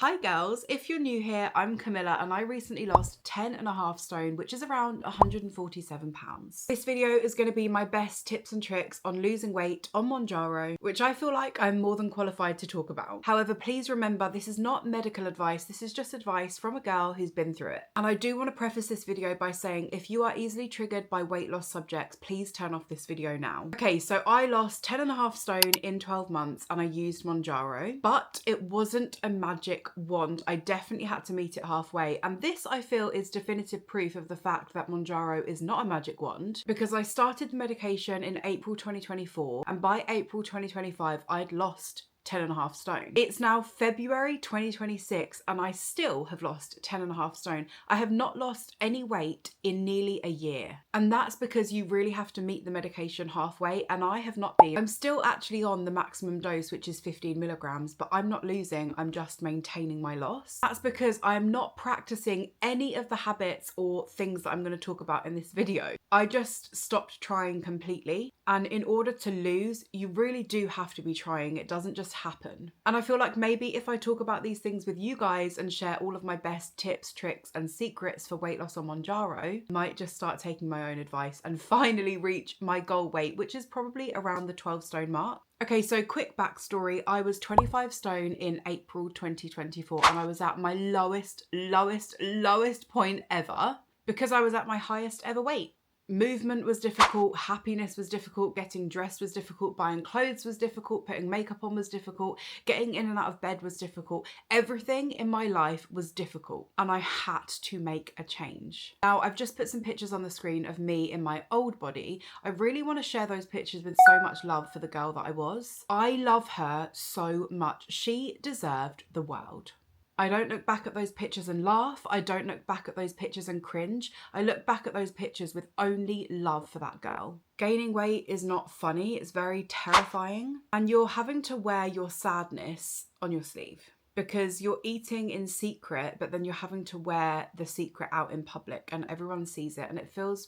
Hi girls, if you're new here, I'm Camilla and I recently lost 10.5 stone, which is around 147 pounds. This video is going to be my best tips and tricks on losing weight on Mounjaro, which I feel like I'm more than qualified to talk about. However, please remember this is not medical advice, this is just advice from a girl who's been through it. And I do want to preface this video by saying if you are easily triggered by weight loss subjects, please turn off this video now. Okay, so I lost 10.5 stone in 12 months and I used Mounjaro, but it wasn't a magic wand. I definitely had to meet it halfway, and this I feel is definitive proof of the fact that Mounjaro is not a magic wand, because I started the medication in April 2024 and by April 2025 I'd lost 10.5 stone. It's now February 2026 and I still have lost 10.5 stone. I have not lost any weight in nearly a year. And that's because you really have to meet the medication halfway, and I have not been. I'm still actually on the maximum dose, which is 15 milligrams, but I'm not losing, I'm just maintaining my loss. That's because I'm not practicing any of the habits or things that I'm going to talk about in this video. I just stopped trying completely. And in order to lose, you really do have to be trying. It doesn't just happen. And I feel like maybe if I talk about these things with you guys and share all of my best tips, tricks and secrets for weight loss on Mounjaro, I might just start taking my own advice and finally reach my goal weight, which is probably around the 12 stone mark. Okay, so quick backstory. I was 25 stone in April 2024 and I was at my lowest point ever because I was at my highest ever weight. Movement was difficult, happiness was difficult, getting dressed was difficult, buying clothes was difficult, putting makeup on was difficult, getting in and out of bed was difficult. Everything in my life was difficult and I had to make a change. Now, I've just put some pictures on the screen of me in my old body. I really want to share those pictures with so much love for the girl that I was. I love her so much. She deserved the world. I don't look back at those pictures and laugh. I don't look back at those pictures and cringe. I look back at those pictures with only love for that girl. Gaining weight is not funny. It's very terrifying. And you're having to wear your sadness on your sleeve because you're eating in secret, but then you're having to wear the secret out in public and everyone sees it. And it feels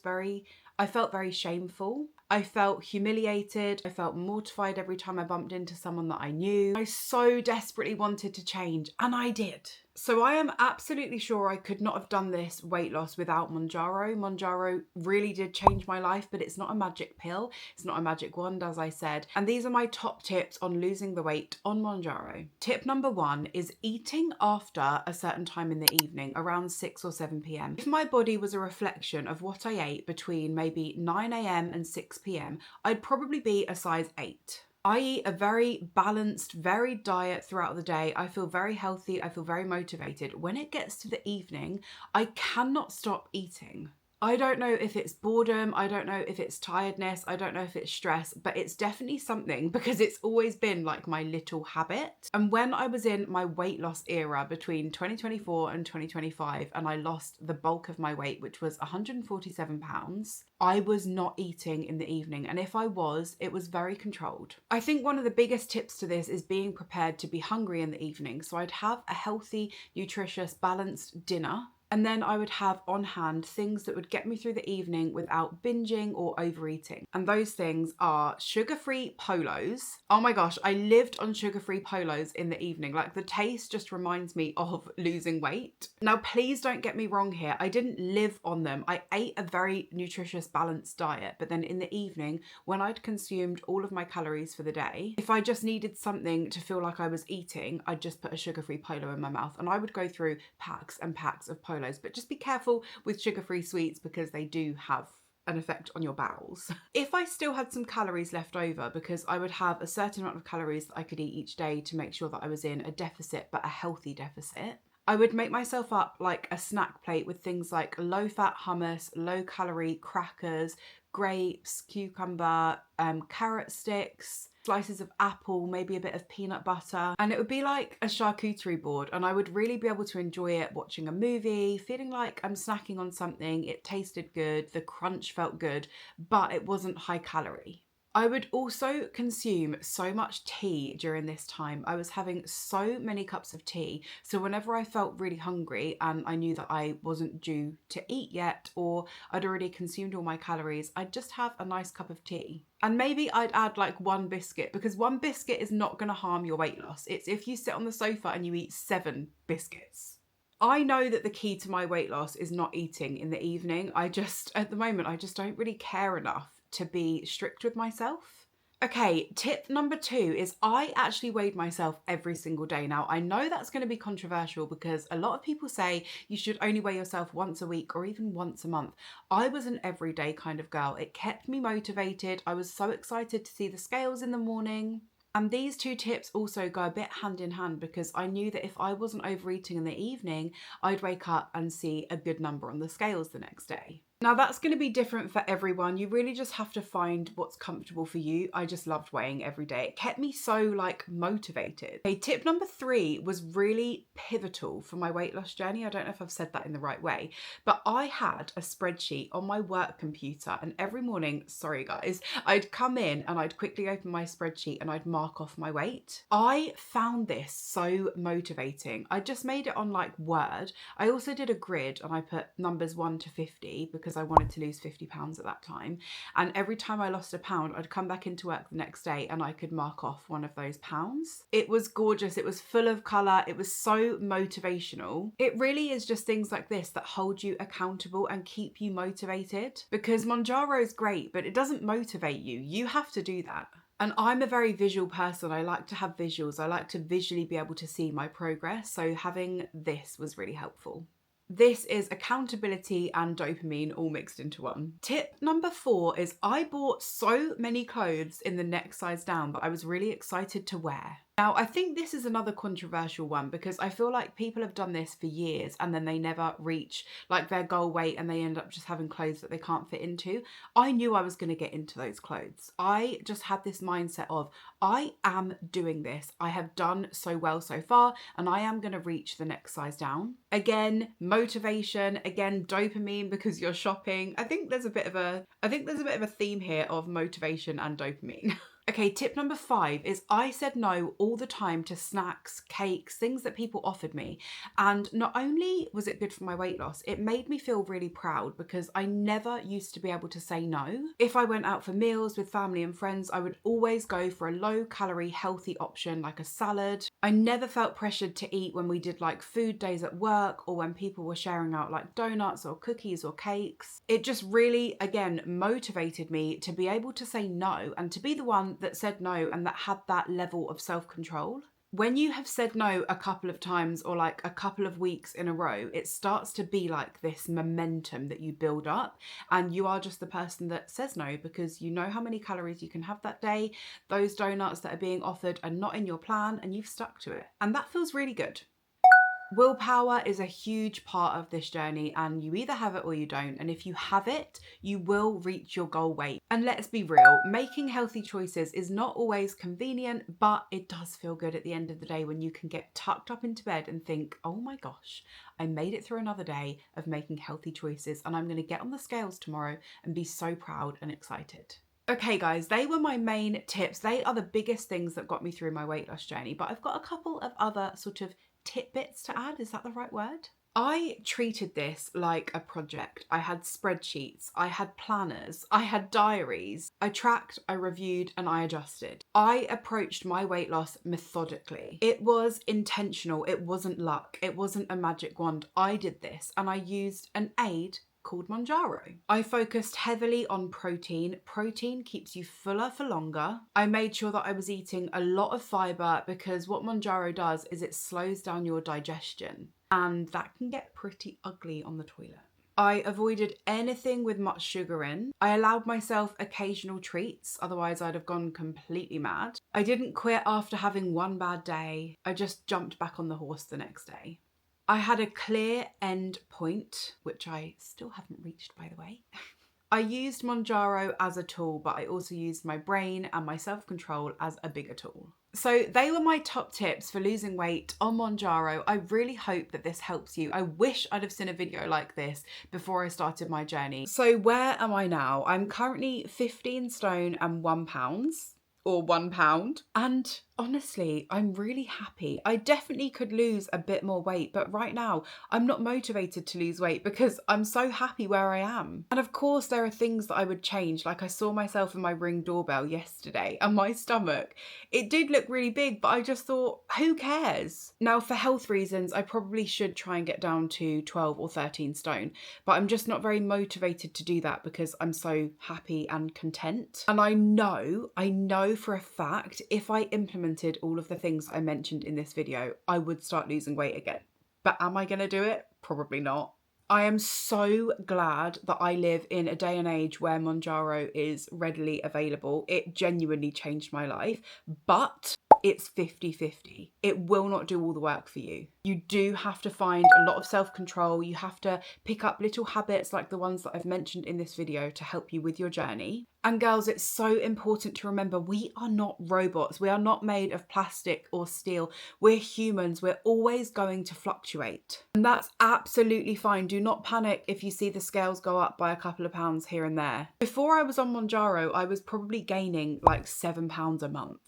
I felt very shameful. I felt humiliated. I felt mortified every time I bumped into someone that I knew. I so desperately wanted to change, and I did. So I am absolutely sure I could not have done this weight loss without Mounjaro. Mounjaro really did change my life, but it's not a magic pill. It's not a magic wand, as I said. And these are my top tips on losing the weight on Mounjaro. Tip number 1 is eating after a certain time in the evening, around 6 or 7 p.m. If my body was a reflection of what I ate between maybe 9 a.m. and 6 p.m, I'd probably be a size 8. I eat a very balanced, varied diet throughout the day. I feel very healthy. I feel very motivated. When it gets to the evening, I cannot stop eating. I don't know if it's boredom, I don't know if it's tiredness, I don't know if it's stress, but it's definitely something because it's always been like my little habit. And when I was in my weight loss era between 2024 and 2025 and I lost the bulk of my weight, which was 147 pounds, I was not eating in the evening. And if I was, it was very controlled. I think one of the biggest tips to this is being prepared to be hungry in the evening. So I'd have a healthy, nutritious, balanced dinner. And then I would have on hand things that would get me through the evening without binging or overeating. And those things are sugar-free polos. Oh my gosh, I lived on sugar-free polos in the evening. Like the taste just reminds me of losing weight. Now, please don't get me wrong here. I didn't live on them. I ate a very nutritious, balanced diet. But then in the evening, when I'd consumed all of my calories for the day, if I just needed something to feel like I was eating, I'd just put a sugar-free polo in my mouth. And I would go through packs and packs of polos. But just be careful with sugar-free sweets because they do have an effect on your bowels. If I still had some calories left over, because I would have a certain amount of calories that I could eat each day to make sure that I was in a deficit, but a healthy deficit, I would make myself up like a snack plate with things like low-fat hummus, low-calorie crackers, grapes, cucumber, carrot sticks, slices of apple, maybe a bit of peanut butter, and it would be like a charcuterie board, and I would really be able to enjoy it watching a movie, feeling like I'm snacking on something. It tasted good, the crunch felt good, but it wasn't high calorie. I would also consume so much tea during this time. I was having so many cups of tea. So whenever I felt really hungry and I knew that I wasn't due to eat yet, or I'd already consumed all my calories, I'd just have a nice cup of tea. And maybe I'd add like one biscuit, because one biscuit is not going to harm your weight loss. It's if you sit on the sofa and you eat 7 biscuits. I know that the key to my weight loss is not eating in the evening. At the moment, I just don't really care enough to be strict with myself. Okay, tip number 2 is I actually weighed myself every single day. Now, I know that's going to be controversial because a lot of people say you should only weigh yourself once a week or even once a month. I was an everyday kind of girl. It kept me motivated. I was so excited to see the scales in the morning. And these 2 tips also go a bit hand in hand, because I knew that if I wasn't overeating in the evening, I'd wake up and see a good number on the scales the next day. Now that's going to be different for everyone. You really just have to find what's comfortable for you. I just loved weighing every day. It kept me so like motivated. Okay, tip number 3 was really pivotal for my weight loss journey. I don't know if I've said that in the right way, but I had a spreadsheet on my work computer, and every morning, sorry guys, I'd come in and I'd quickly open my spreadsheet and I'd mark off my weight. I found this so motivating. I just made it on like Word. I also did a grid and I put numbers 1 to 50 because I wanted to lose 50 pounds at that time. And every time I lost a pound, I'd come back into work the next day and I could mark off one of those pounds. It was gorgeous. It was full of colour. It was so motivational. It really is just things like this that hold you accountable and keep you motivated, because Mounjaro is great, but it doesn't motivate you. You have to do that. And I'm a very visual person. I like to have visuals. I like to visually be able to see my progress. So having this was really helpful. This is accountability and dopamine all mixed into one. Tip number 4 is I bought so many clothes in the next size down that I was really excited to wear. Now, I think this is another controversial one, because I feel like people have done this for years and then they never reach like their goal weight and they end up just having clothes that they can't fit into. I knew I was going to get into those clothes. I just had this mindset of, I am doing this. I have done so well so far and I am going to reach the next size down. Again, motivation, again, dopamine because you're shopping. I think there's a bit of a theme here of motivation and dopamine. Okay, tip number 5 is I said no all the time to snacks, cakes, things that people offered me. And not only was it good for my weight loss, it made me feel really proud, because I never used to be able to say no. If I went out for meals with family and friends, I would always go for a low calorie, healthy option like a salad. I never felt pressured to eat when we did like food days at work or when people were sharing out like donuts or cookies or cakes. It just really, again, motivated me to be able to say no and to be the one that said no and that had that level of self-control. When you have said no a couple of times or like a couple of weeks in a row, it starts to be like this momentum that you build up, and you are just the person that says no because you know how many calories you can have that day. Those donuts that are being offered are not in your plan and you've stuck to it. And that feels really good. Willpower is a huge part of this journey, and you either have it or you don't. And if you have it, you will reach your goal weight. And let's be real, making healthy choices is not always convenient, but it does feel good at the end of the day when you can get tucked up into bed and think, oh my gosh, I made it through another day of making healthy choices and I'm going to get on the scales tomorrow and be so proud and excited. Okay guys, they were my main tips. They are the biggest things that got me through my weight loss journey, but I've got a couple of other sort of tidbits to add. Is that the right word? I treated this like a project. I had spreadsheets, I had planners, I had diaries. I tracked, I reviewed, and I adjusted. I approached my weight loss methodically. It was intentional. It wasn't luck. It wasn't a magic wand. I did this and I used an aid called Mounjaro. I focused heavily on protein. Protein keeps you fuller for longer. I made sure that I was eating a lot of fiber, because what Mounjaro does is it slows down your digestion, and that can get pretty ugly on the toilet. I avoided anything with much sugar in. I allowed myself occasional treats, otherwise I'd have gone completely mad. I didn't quit after having one bad day. I just jumped back on the horse the next day. I had a clear end point, which I still haven't reached, by the way. I used Mounjaro as a tool, but I also used my brain and my self-control as a bigger tool. So they were my top tips for losing weight on Mounjaro. I really hope that this helps you. I wish I'd have seen a video like this before I started my journey. So where am I now? I'm currently 15 stone and 1 pound. Or 1 pound. And honestly, I'm really happy. I definitely could lose a bit more weight, but right now I'm not motivated to lose weight because I'm so happy where I am. And of course there are things that I would change. Like I saw myself in my Ring doorbell yesterday and my stomach, it did look really big, but I just thought, who cares? Now for health reasons, I probably should try and get down to 12 or 13 stone, but I'm just not very motivated to do that because I'm so happy and content. And I know for a fact, if I implemented all of the things I mentioned in this video, I would start losing weight again. But am I going to do it? Probably not. I am so glad that I live in a day and age where Mounjaro is readily available. It genuinely changed my life, but it's 50-50. It will not do all the work for you. You do have to find a lot of self-control. You have to pick up little habits like the ones that I've mentioned in this video to help you with your journey. And girls, it's so important to remember we are not robots. We are not made of plastic or steel. We're humans. We're always going to fluctuate. And that's absolutely fine. Do not panic if you see the scales go up by a couple of pounds here and there. Before I was on Mounjaro, I was probably gaining like 7 pounds a month.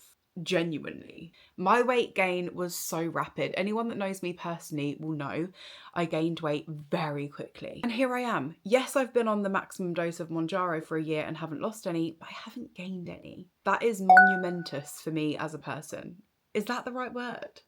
Genuinely. My weight gain was so rapid. Anyone that knows me personally will know I gained weight very quickly. And here I am. Yes, I've been on the maximum dose of Mounjaro for a year and haven't lost any, but I haven't gained any. That is monumentous for me as a person. Is that the right word?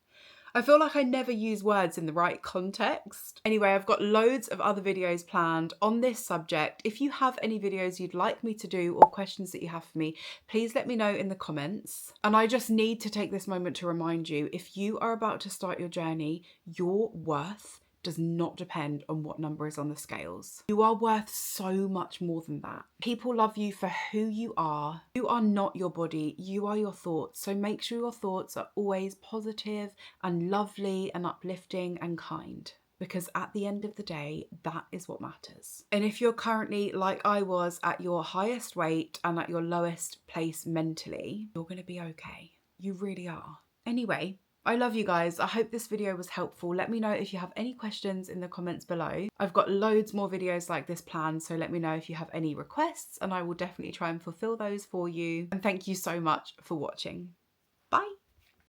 I feel like I never use words in the right context. Anyway, I've got loads of other videos planned on this subject. If you have any videos you'd like me to do or questions that you have for me, please let me know in the comments. And I just need to take this moment to remind you, if you are about to start your journey, your worth does not depend on what number is on the scales. You are worth so much more than that. People love you for who you are. You are not your body, you are your thoughts. So make sure your thoughts are always positive and lovely and uplifting and kind. Because at the end of the day, that is what matters. And if you're currently, like I was, at your highest weight and at your lowest place mentally, you're gonna be okay. You really are. Anyway, I love you guys. I hope this video was helpful. Let me know if you have any questions in the comments below. I've got loads more videos like this planned, so let me know if you have any requests and I will definitely try and fulfill those for you. And thank you so much for watching.